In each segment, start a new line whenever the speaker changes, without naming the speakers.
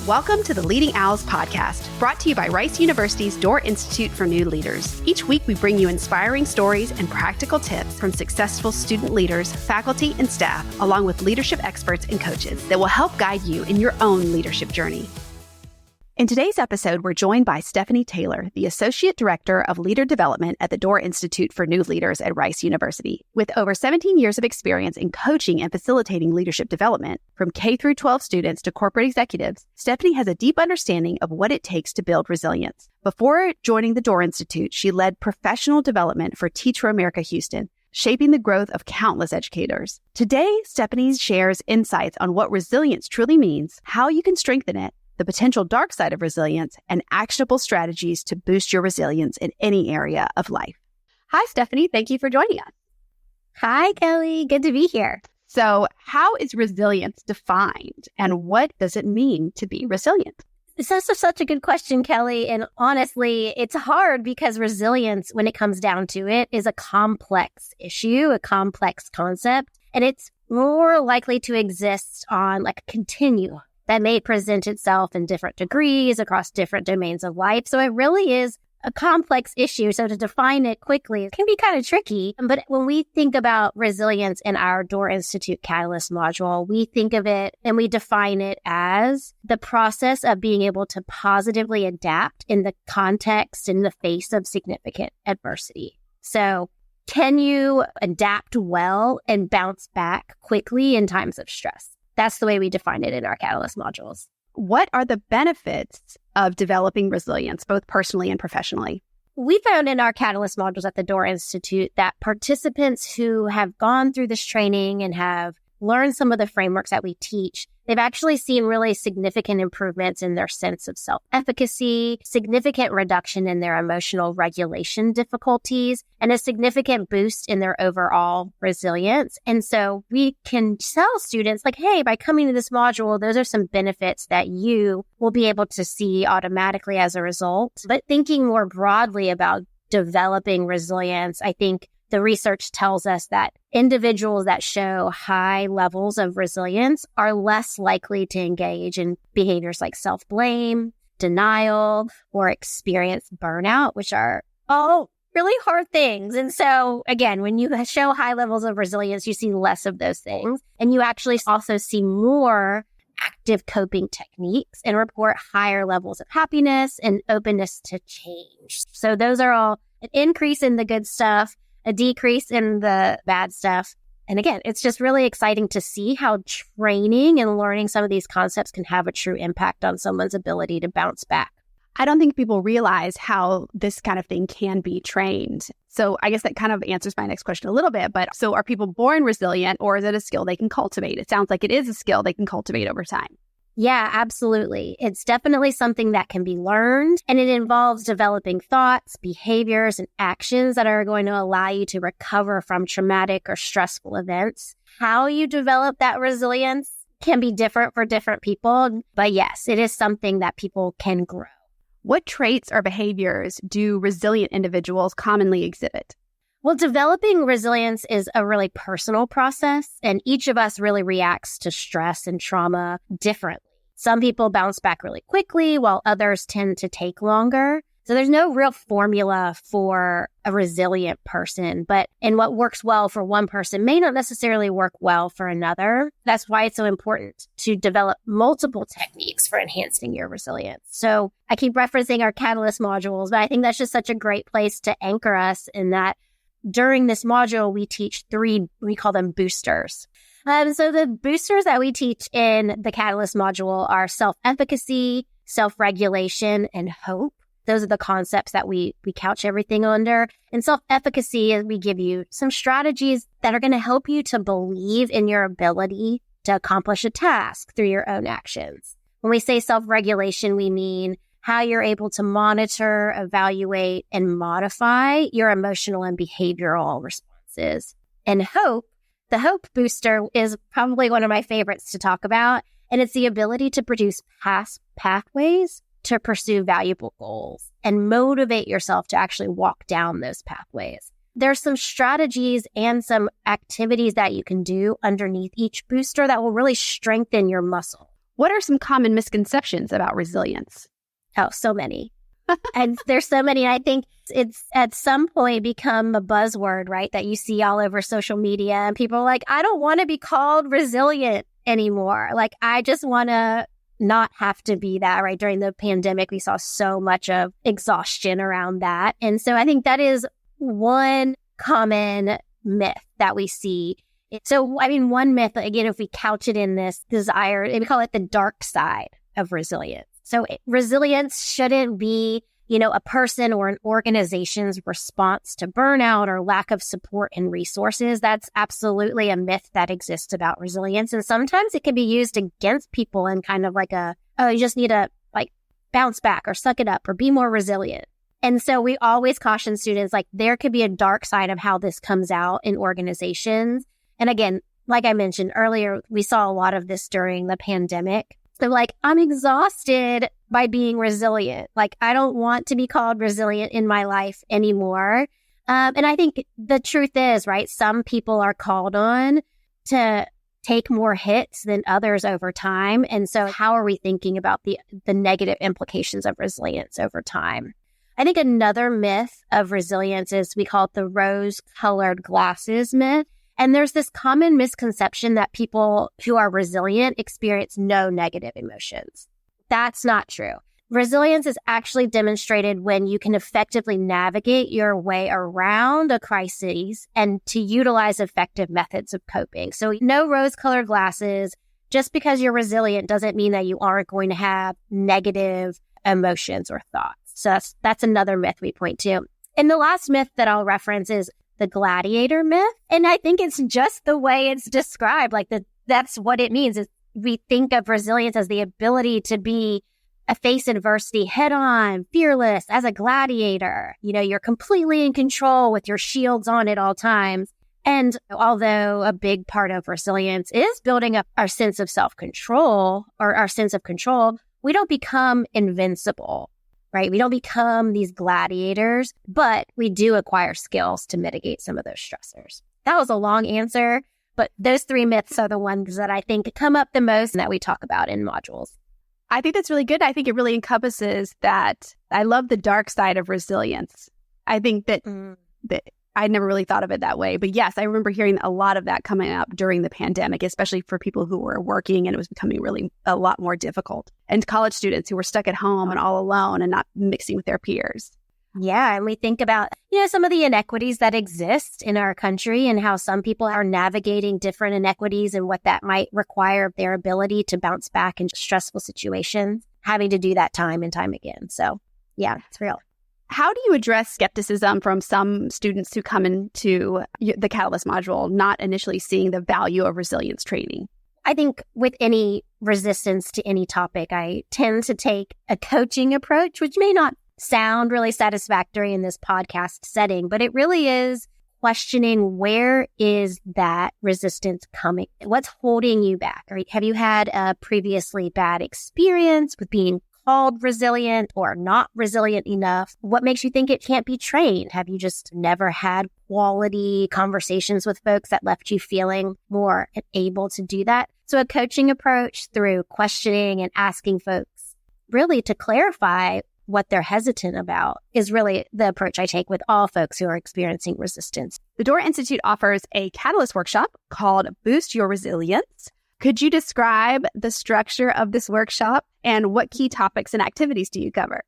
Welcome to the Leading Owls podcast, brought to you by Rice University's Doerr Institute for New Leaders. Each week, we bring you inspiring stories and practical tips from successful student leaders, faculty, and staff, along with leadership experts and coaches that will help guide you in your own leadership journey. In today's episode, we're joined by Stephanie Taylor, the Associate Director of Leader Development at the Doerr Institute for New Leaders at Rice University. With over 17 years of experience in coaching and facilitating leadership development, from K through 12 students to corporate executives, Stephanie has a deep understanding of what it takes to build resilience. Before joining the Doerr Institute, she led professional development for Teach for America Houston, shaping the growth of countless educators. Today, Stephanie shares insights on what resilience truly means, how you can strengthen it, the potential dark side of resilience, and actionable strategies to boost your resilience in any area of life. Hi, Stephanie. Thank you for joining us.
Hi, Kelly. Good to be here.
So how is resilience defined, and what does it mean to be resilient?
This is such a good question, Kelly. And honestly, it's hard because resilience, when it comes down to it, is a complex issue, a complex concept, and it's more likely to exist on like a continuum that may present itself in different degrees across different domains of life. So it really is a complex issue. So to define it quickly, it can be kind of tricky. But when we think about resilience in our Doerr Institute Catalyst module, we think of it and we define it as the process of being able to positively adapt in the context, in the face of significant adversity. So can you adapt well and bounce back quickly in times of stress? That's the way we define it in our Catalyst modules.
What are the benefits of developing resilience, both personally and professionally?
We found in our Catalyst modules at the Doerr Institute that participants who have gone through this training and have learned some of the frameworks that we teach, they've actually seen really significant improvements in their sense of self-efficacy, significant reduction in their emotional regulation difficulties, and a significant boost in their overall resilience. And so we can tell students like, hey, by coming to this module, those are some benefits that you will be able to see automatically as a result. But thinking more broadly about developing resilience, I think the research tells us that individuals that show high levels of resilience are less likely to engage in behaviors like self-blame, denial, or experience burnout, which are all really hard things. And so, again, when you show high levels of resilience, you see less of those things. And you actually also see more active coping techniques and report higher levels of happiness and openness to change. So those are all an increase in the good stuff, a decrease in the bad stuff. And again, it's just really exciting to see how training and learning some of these concepts can have a true impact on someone's ability to bounce back.
I don't think people realize how this kind of thing can be trained. So I guess that kind of answers my next question a little bit. But so are people born resilient, or is it a skill they can cultivate? It sounds like it is a skill they can cultivate over time.
Yeah, absolutely. It's definitely something that can be learned, and it involves developing thoughts, behaviors, and actions that are going to allow you to recover from traumatic or stressful events. How you develop that resilience can be different for different people, but yes, it is something that people can grow.
What traits or behaviors do resilient individuals commonly exhibit?
Well, developing resilience is a really personal process, and each of us really reacts to stress and trauma differently. Some people bounce back really quickly, while others tend to take longer. So there's no real formula for a resilient person, and what works well for one person may not necessarily work well for another. That's why it's so important to develop multiple techniques for enhancing your resilience. So I keep referencing our Catalyst modules, but I think that's just such a great place to anchor us in that during this module, we teach we call them boosters. So the boosters that we teach in the Catalyst module are self-efficacy, self-regulation, and hope. Those are the concepts that we couch everything under. And self-efficacy, we give you some strategies that are going to help you to believe in your ability to accomplish a task through your own actions. When we say self-regulation, we mean how you're able to monitor, evaluate, and modify your emotional and behavioral responses. And hope, the hope booster is probably one of my favorites to talk about, and it's the ability to produce pathways to pursue valuable goals and motivate yourself to actually walk down those pathways. There's some strategies and some activities that you can do underneath each booster that will really strengthen your muscle.
What are some common misconceptions about resilience?
Oh, so many. And there's so many. I think it's at some point become a buzzword, right? That you see all over social media and people are like, I don't want to be called resilient anymore. Like, I just want to not have to be that, right? During the pandemic, we saw so much of exhaustion around that. And so I think that is one common myth that we see. So, I mean, one myth, again, if we couch it in this desire, we call it the dark side of resilience. So resilience shouldn't be, a person or an organization's response to burnout or lack of support and resources. That's absolutely a myth that exists about resilience. And sometimes it can be used against people in kind of like you just need to bounce back or suck it up or be more resilient. And so we always caution students, there could be a dark side of how this comes out in organizations. And again, like I mentioned earlier, we saw a lot of this during the pandemic. So I'm exhausted by being resilient. I don't want to be called resilient in my life anymore. And I think the truth is, right, some people are called on to take more hits than others over time. And so how are we thinking about the negative implications of resilience over time? I think another myth of resilience is we call it the rose-colored glasses myth. And there's this common misconception that people who are resilient experience no negative emotions. That's not true. Resilience is actually demonstrated when you can effectively navigate your way around a crisis and to utilize effective methods of coping. So no rose-colored glasses. Just because you're resilient doesn't mean that you aren't going to have negative emotions or thoughts. So that's another myth we point to. And the last myth that I'll reference is the gladiator myth. And I think it's just the way it's described. That's what it means. Is we think of resilience as the ability to face adversity head on, fearless as a gladiator. You're completely in control with your shields on at all times. And although a big part of resilience is building up our sense of self-control or our sense of control, we don't become invincible. Right? We don't become these gladiators, but we do acquire skills to mitigate some of those stressors. That was a long answer, but those three myths are the ones that I think come up the most and that we talk about in modules.
I think that's really good. I think it really encompasses that. I love the dark side of resilience. I think that I never really thought of it that way. But yes, I remember hearing a lot of that coming up during the pandemic, especially for people who were working and it was becoming really a lot more difficult. And college students who were stuck at home and all alone and not mixing with their peers.
Yeah. And we think about, some of the inequities that exist in our country and how some people are navigating different inequities and what that might require of their ability to bounce back in stressful situations, having to do that time and time again. So yeah, it's real.
How do you address skepticism from some students who come into the Catalyst module, not initially seeing the value of resilience training?
I think with any resistance to any topic, I tend to take a coaching approach, which may not sound really satisfactory in this podcast setting, but it really is questioning where is that resistance coming? What's holding you back? Or have you had a previously bad experience with being called resilient or not resilient enough? What makes you think it can't be trained? Have you just never had quality conversations with folks that left you feeling more able to do that? So a coaching approach through questioning and asking folks really to clarify what they're hesitant about is really the approach I take with all folks who are experiencing resistance.
The Doerr Institute offers a Catalyst workshop called Boost Your Resilience. Could you describe the structure of this workshop and what key topics and activities do you cover?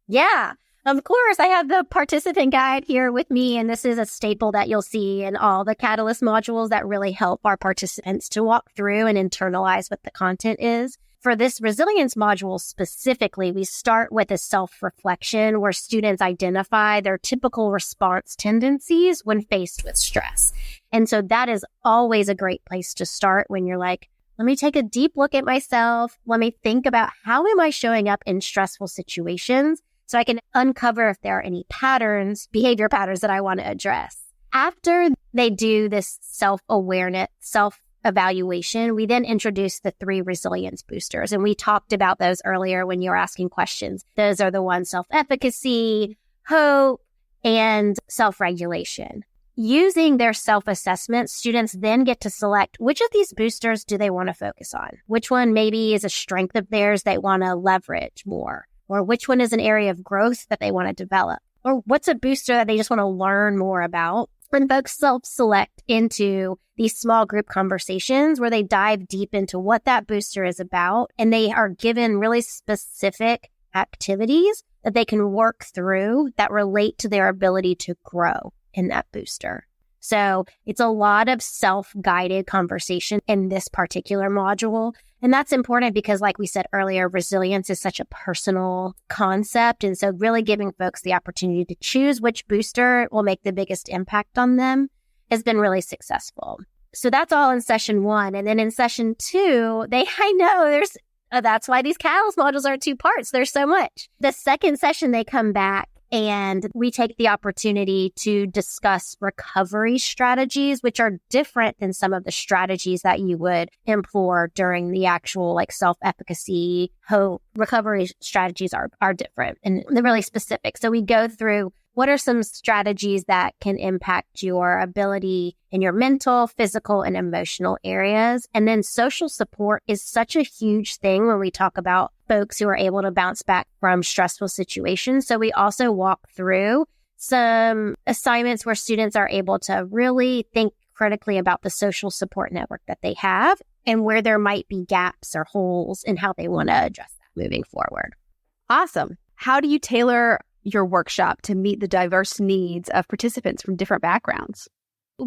Yeah, of course. I have the participant guide here with me, and this is a staple that you'll see in all the Catalyst modules that really help our participants to walk through and internalize what the content is. For this resilience module specifically, we start with a self-reflection where students identify their typical response tendencies when faced with stress. And so that is always a great place to start when you're like, let me take a deep look at myself. Let me think about how am I showing up in stressful situations so I can uncover if there are any patterns, behavior patterns that I want to address. After they do this self-awareness, self-evaluation, we then introduce the 3 resilience boosters. And we talked about those earlier when you were asking questions. Those are the ones self-efficacy, hope, and self-regulation. using their self-assessment, students then get to select which of these boosters do they want to focus on? Which one maybe is a strength of theirs they want to leverage more? Or which one is an area of growth that they want to develop? Or what's a booster that they just want to learn more about? And folks self-select into these small group conversations where they dive deep into what that booster is about, and they are given really specific activities that they can work through that relate to their ability to grow in that booster. So it's a lot of self-guided conversation in this particular module. And that's important because, like we said earlier, resilience is such a personal concept. And so really giving folks the opportunity to choose which booster will make the biggest impact on them has been really successful. So that's all in session 1. And then in session 2, that's why these Catalyst modules are 2 parts. There's so much. The second session, they come back and we take the opportunity to discuss recovery strategies, which are different than some of the strategies that you would employ during the actual self-efficacy. Recovery strategies are different and they're really specific. So we go through what are some strategies that can impact your ability in your mental, physical, and emotional areas. And then social support is such a huge thing when we talk about folks who are able to bounce back from stressful situations. So we also walk through some assignments where students are able to really think critically about the social support network that they have and where there might be gaps or holes in how they want to address that moving forward.
Awesome. How do you tailor your workshop to meet the diverse needs of participants from different backgrounds?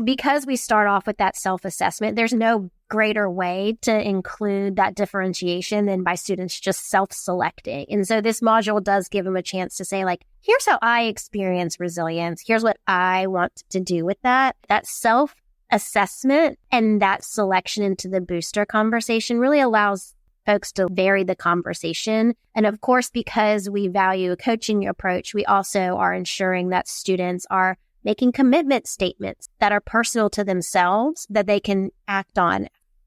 Because we start off with that self-assessment, there's no greater way to include that differentiation than by students just self-selecting. And so this module does give them a chance to say, here's how I experience resilience. Here's what I want to do with that. That self-assessment and that selection into the booster conversation really allows folks to vary the conversation. And of course, because we value a coaching approach, we also are ensuring that students are making commitment statements that are personal to themselves that they can act on.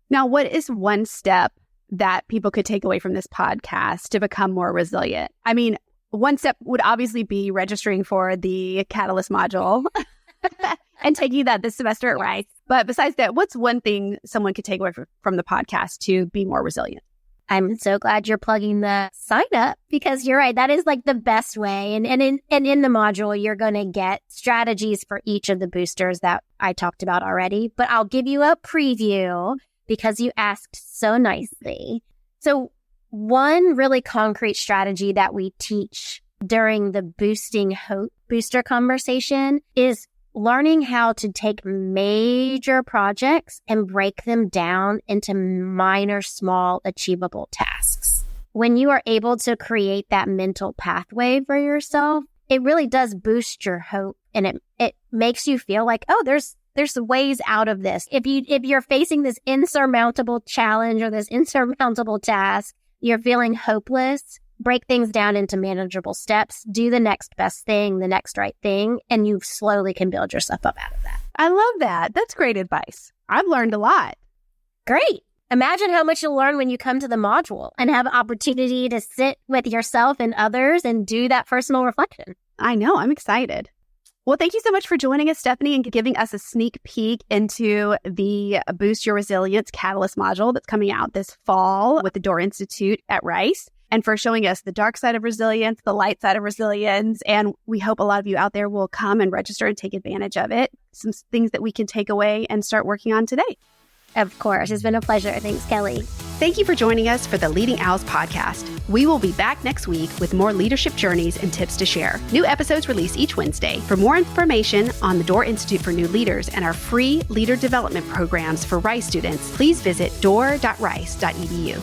Now, what is one step that people could take away from this podcast to become more resilient? I mean, one step would obviously be registering for the Catalyst module and taking that this semester at Rice. But besides that, what's one thing someone could take away from the podcast to be more resilient?
I'm so glad you're plugging the sign up because you're right. That is the best way. And in the module, you're going to get strategies for each of the boosters that I talked about already. But I'll give you a preview because you asked so nicely. So one really concrete strategy that we teach during the Boosting Hope booster conversation is learning how to take major projects and break them down into minor, small, achievable tasks. When you are able to create that mental pathway for yourself, it really does boost your hope, and it makes you feel like, oh, there's ways out of this. If you're facing this insurmountable challenge or this insurmountable task, you're feeling hopeless, break things down into manageable steps, do the next best thing, the next right thing, and you slowly can build yourself up out of that.
I love that. That's great advice. I've learned a lot.
Great. Imagine how much you'll learn when you come to the module and have an opportunity to sit with yourself and others and do that personal reflection.
I know. I'm excited. Well, thank you so much for joining us, Stephanie, and giving us a sneak peek into the Boost Your Resilience Catalyst module that's coming out this fall with the Doerr Institute at Rice, and for showing us the dark side of resilience, the light side of resilience. And we hope a lot of you out there will come and register and take advantage of it. Some things that we can take away and start working on today.
Of course. It's been a pleasure. Thanks, Kelly.
Thank you for joining us for the Leading Owls podcast. We will be back next week with more leadership journeys and tips to share. New episodes release each Wednesday. For more information on the Doerr Institute for New Leaders and our free leader development programs for Rice students, please visit doerr.rice.edu.